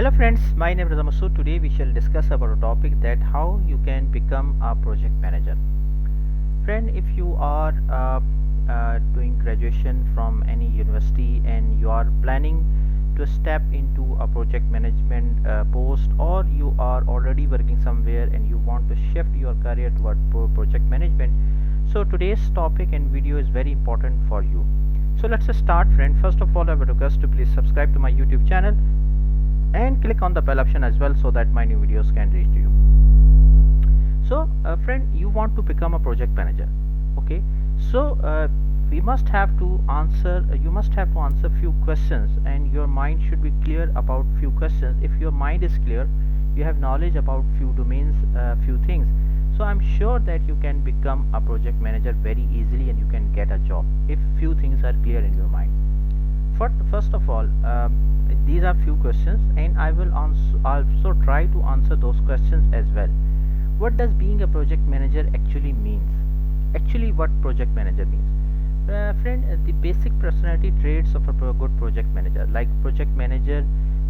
Hello friends, my name is Reza Masood. Today we shall discuss about a topic that how you can become a project manager. Friend, if you are doing graduation from any university and you are planning to step into a project management post, or you are already working somewhere and you want to shift your career toward project management, so today's topic and video is very important for you. So let's start, friend. First of all, I would request to please subscribe to my YouTube channel and click on the bell option as well so that my new videos can reach to you. So friend, you want to become a project manager. Okay, so we must have to answer you must have to answer few questions, and your mind should be clear about few questions. If your mind is clear, you have knowledge about few domains, few things, so I'm sure that you can become a project manager very easily and you can get a job if few things are clear in your mind. First of all, these are few questions, and I will also try to answer those questions as well. What does being a project manager actually means? Actually, what project manager means? Friend, the basic personality traits of a good project manager. Like project manager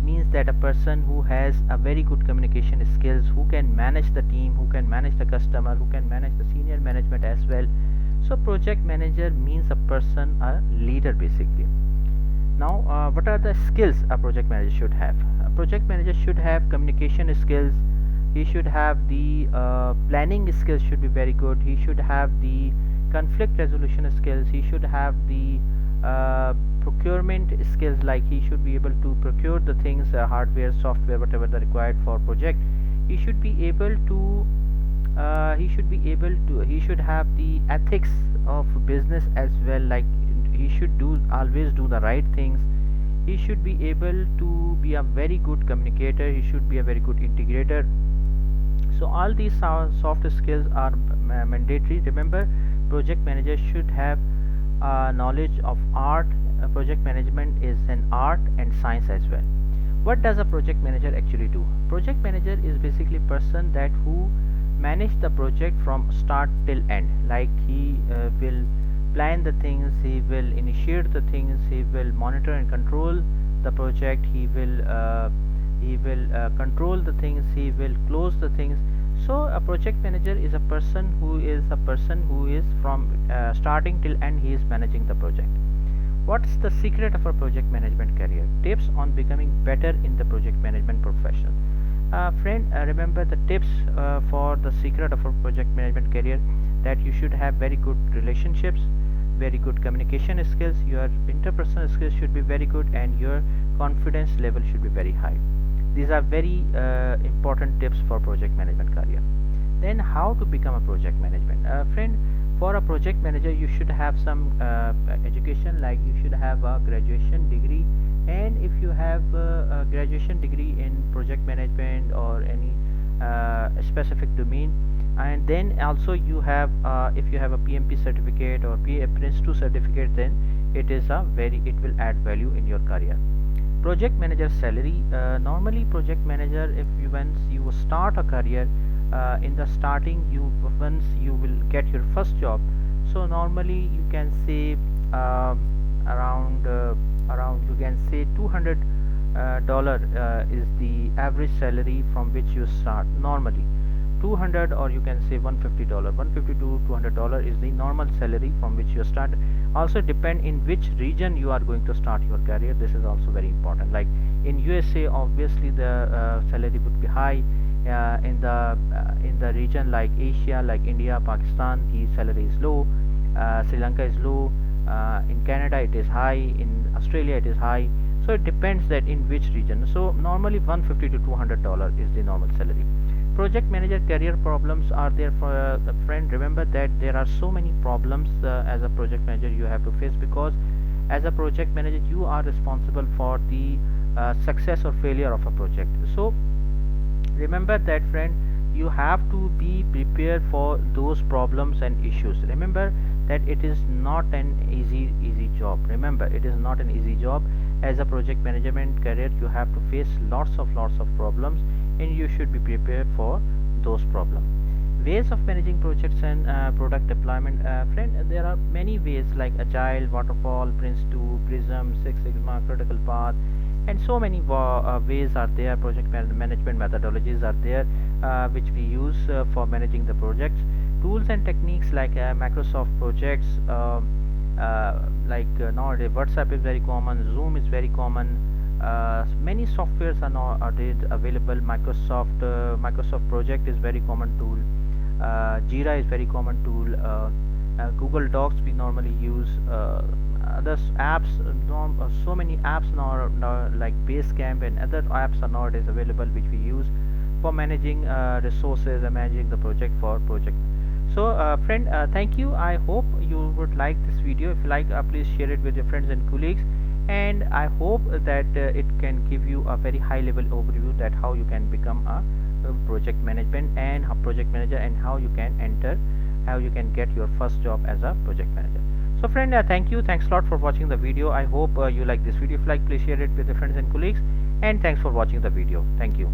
means that a person who has a very good communication skills, who can manage the team, who can manage the customer, who can manage the senior management as well. So project manager means a person, a leader basically. Now, what are the skills a project manager should have? A project manager should have communication skills. He should have the planning skills should be very good. He should have the conflict resolution skills. He should have the procurement skills, like he should be able to procure the things, hardware, software, whatever the required for project. He should be able to he should have the ethics of business as well, like he should always do the right things. He should be able to be a very good communicator. He should be a very good integrator. So all these soft skills are mandatory. Remember, project manager should have knowledge of art. Project management is an art and science as well. What does a project manager actually do? Project manager is basically a person that who manage the project from start till end. Like he will plan the things, he will initiate the things, he will monitor and control the project, he will control the things, he will close the things. So a project manager is a person who is from starting till end, he is managing the project. What's the secret of a project management career? Tips on becoming better in the project management profession. Friend, remember the tips for the secret of a project management career: that you should have very good relationships, very good communication skills, your interpersonal skills should be very good, and your confidence level should be very high. These are very important tips for project management career. Then how to become a project management? Friend, for a project manager you should have some education, like you should have a graduation degree, and if you have a graduation degree in project management or any specific domain, and then also you have if you have a PMP certificate or Prince 2 certificate, then it will add value in your career. Project manager salary. Normally project manager, if you once you start a career, in the starting, once you will get your first job, so normally you can say around you can say $200 is the average salary from which you start normally. 200, or you can say $150, 150 to $200 is the normal salary from which you start. Also depend in which region you are going to start your career. This is also very important. Like in USA, obviously the salary would be high. In the region like Asia, like India, Pakistan, the salary is low. Sri Lanka is low. In Canada it is high. In Australia it is high. So it depends that in which region. So normally 150 to $200 is the normal salary. Project manager career problems are there for a friend. Remember that there are so many problems as a project manager you have to face, because as a project manager you are responsible for the success or failure of a project. So remember that, friend, you have to be prepared for those problems and issues. Remember that it is not an easy job. Remember, it is not an easy job. As a project management career, you have to face lots of problems, and you should be prepared for those problems. Ways of managing projects and product deployment. Friend, there are many ways like Agile, Waterfall, Prince 2, Prism, Six Sigma, Critical Path, and so many ways are there, project management methodologies are there, which we use for managing the projects. Tools and techniques like Microsoft projects, nowadays WhatsApp is very common, Zoom is very common, many softwares are now are available. Microsoft project is very common tool. Jira is very common tool. Google Docs we normally use. Other apps, so many apps now like Basecamp and other apps are nowadays available, which we use for managing resources and managing the project for project. So friend, thank you. I hope you would like this video. If you like, please share it with your friends and colleagues, and I hope that it can give you a very high level overview that how you can become a project management and a project manager, and how you can enter, how you can get your first job as a project manager. So friend, thank you, thanks a lot for watching the video. I hope you like this video. If you like, please share it with your friends and colleagues, and thanks for watching the video. Thank you.